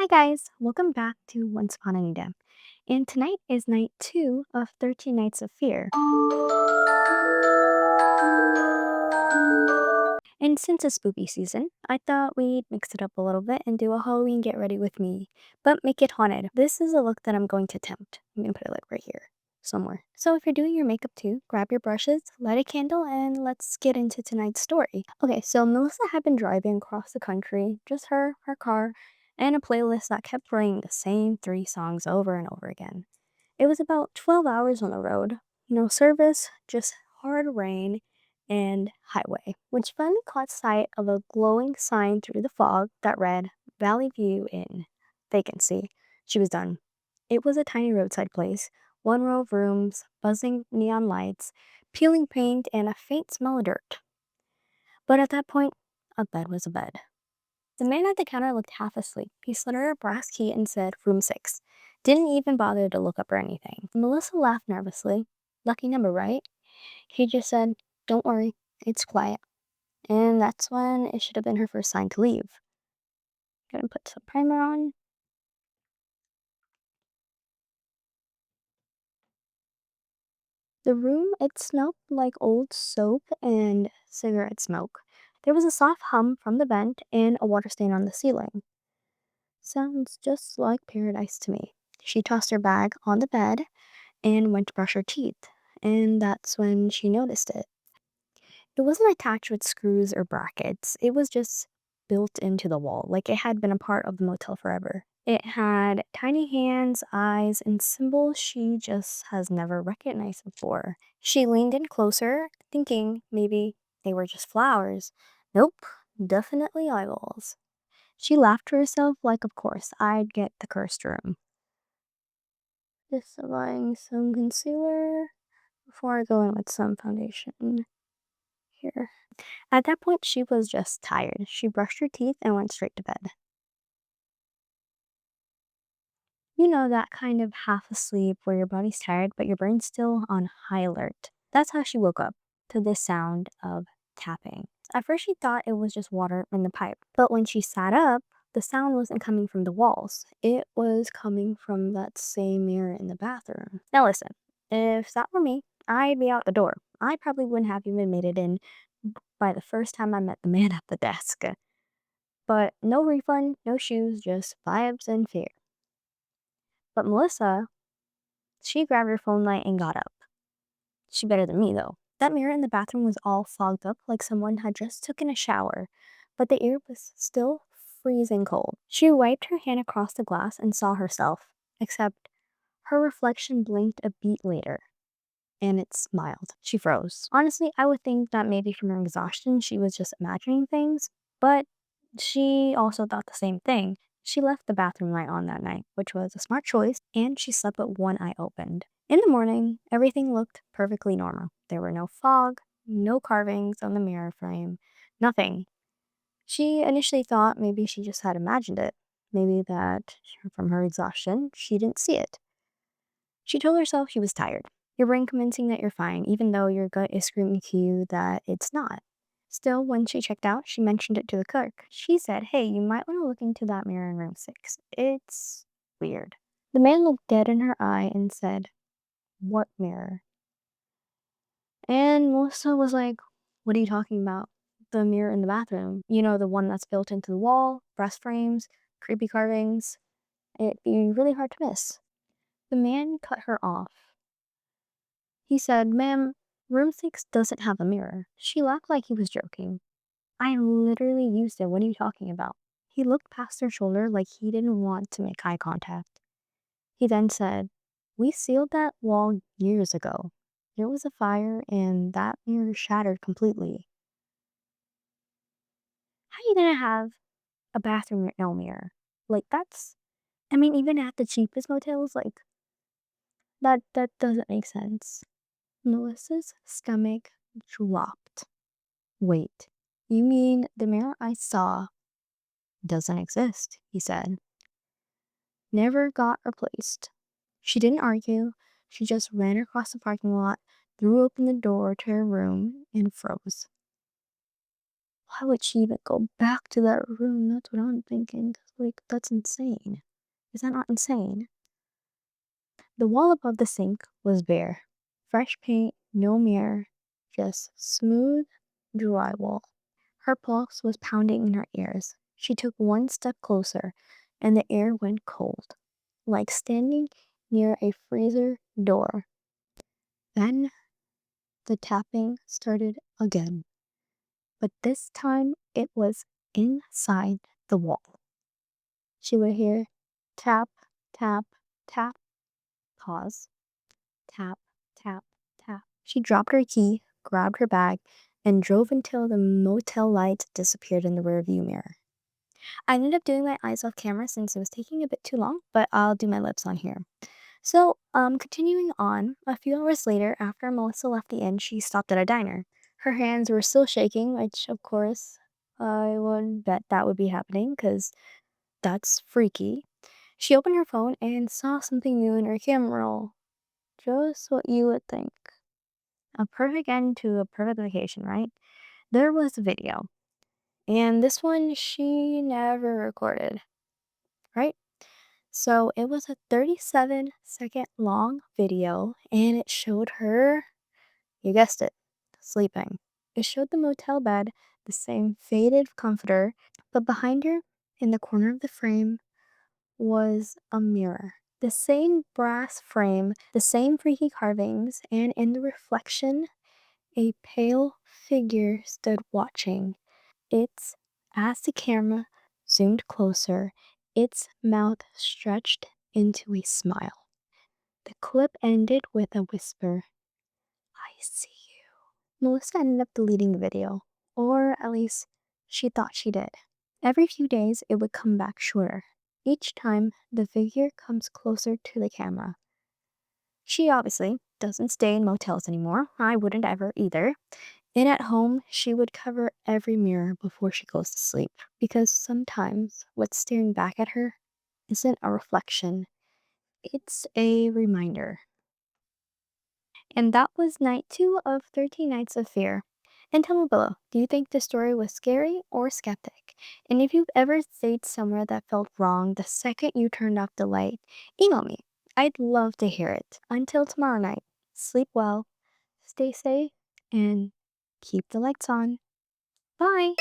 Hi guys, welcome back to Once Upon Anita. And tonight is night 2 of 13 Nights of Fear. And since it's spooky season, I thought we'd mix it up a little bit and do a Halloween get ready with me, but make it haunted. This is a look that I'm going to attempt. I'm gonna put it like right here, somewhere. So if you're doing your makeup too, grab your brushes, light a candle, and let's get into tonight's story. Okay, so Melissa had been driving across the country, just her car, and a playlist that kept playing the same 3 songs over and over again. It was about 12 hours on the road. No service, just hard rain and highway, which finally caught sight of a glowing sign through the fog that read Valley View Inn. Vacancy. She was done. It was a tiny roadside place, 1 row of rooms, buzzing neon lights, peeling paint, and a faint smell of dirt. But at that point, a bed was a bed. The man at the counter looked half asleep. He slid her a brass key and said, Room 6. Didn't even bother to look up or anything. Melissa laughed nervously. Lucky number, right? He just said, Don't worry, it's quiet. And that's when it should have been her first sign to leave. Gonna put some primer on. The room, it smelled like old soap and cigarette smoke. There was a soft hum from the vent and a water stain on the ceiling. Sounds just like paradise to me. She tossed her bag on the bed and went to brush her teeth, and that's when she noticed it. It wasn't attached with screws or brackets, it was just built into the wall, like it had been a part of the motel forever. It had tiny hands, eyes, and symbols she just has never recognized before. She leaned in closer, thinking maybe they were just flowers. Nope, definitely eyeballs. She laughed to herself, like, of course, I'd get the cursed room. Just applying some concealer before I go in with some foundation here. At that point, she was just tired. She brushed her teeth and went straight to bed. You know, that kind of half asleep where your body's tired, but your brain's still on high alert. That's how she woke up, to the sound of tapping. At first, she thought it was just water in the pipe, but when she sat up, the sound wasn't coming from the walls. It was coming from that same mirror in the bathroom. Now, listen, if that were me, I'd be out the door. I probably wouldn't have even made it in by the first time I met the man at the desk. But no refund, no shoes, just vibes and fear. But Melissa, she grabbed her phone light and got up. She better than me, though. That mirror in the bathroom was all fogged up like someone had just taken a shower, but the air was still freezing cold. She wiped her hand across the glass and saw herself, except her reflection blinked a beat later, and it smiled. She froze. Honestly, I would think that maybe from her exhaustion she was just imagining things, but she also thought the same thing. She left the bathroom light on that night, which was a smart choice, and she slept with one eye opened. In the morning, everything looked perfectly normal. There were no fog, no carvings on the mirror frame, nothing. She initially thought maybe she just had imagined it. Maybe that from her exhaustion, she didn't see it. She told herself she was tired. Your brain convincing that you're fine, even though your gut is screaming to you that it's not. Still, when she checked out, she mentioned it to the clerk. She said, Hey, you might want to look into that mirror in room 6. It's weird. The man looked dead in her eye and said, What mirror? And Melissa was like, What are you talking about? The mirror in the bathroom. You know, the one that's built into the wall, brass frames, creepy carvings. It'd be really hard to miss. The man cut her off. He said, Ma'am, room 6 doesn't have a mirror. She laughed like he was joking. I literally used it. What are you talking about? He looked past her shoulder like he didn't want to make eye contact. He then said, We sealed that wall years ago. There was a fire and that mirror shattered completely. How are you gonna have a bathroom with no mirror? Like I mean, even at the cheapest motels, like that doesn't make sense. Melissa's stomach dropped. Wait, you mean the mirror I saw doesn't exist, he said. Never got replaced. She didn't argue. She just ran across the parking lot, threw open the door to her room, and froze. Why would she even go back to that room? That's what I'm thinking. Like, that's insane. Is that not insane? The wall above the sink was bare. Fresh paint, no mirror, just smooth drywall. Her pulse was pounding in her ears. She took one step closer, and the air went cold, like standing near a freezer door. Then the tapping started again, but this time it was inside the wall. She would hear tap, tap, tap, pause, tap, tap, tap. She dropped her key, grabbed her bag, and drove until the motel lights disappeared in the rearview mirror. I ended up doing my eyes off camera since it was taking a bit too long, but I'll do my lips on here. So, continuing on, a few hours later, after Melissa left the inn, she stopped at a diner. Her hands were still shaking, which, of course, I would bet that would be happening because that's freaky. She opened her phone and saw something new in her camera roll. Just what you would think. A perfect end to a perfect vacation, right? There was a video, and this one she never recorded, right? So it was a 37-second long video, and it showed her, you guessed it, sleeping. It showed the motel bed, the same faded comforter, but behind her, in the corner of the frame, was a mirror. The same brass frame, the same freaky carvings, and in the reflection, a pale figure stood watching. Its, as the camera zoomed closer, its mouth stretched into a smile. The clip ended with a whisper, "I see you." Melissa ended up deleting the video, or at least she thought she did. Every few days, it would come back shorter. Each time, the figure comes closer to the camera. She obviously doesn't stay in motels anymore. I wouldn't ever either. And at home, she would cover every mirror before she goes to sleep. Because sometimes what's staring back at her isn't a reflection, it's a reminder. And that was night 2 of 13 Nights of Fear. And tell me below, do you think the story was scary or skeptic? And if you've ever stayed somewhere that felt wrong the second you turned off the light, email me. I'd love to hear it. Until tomorrow night, sleep well, stay safe, and keep the lights on. Bye!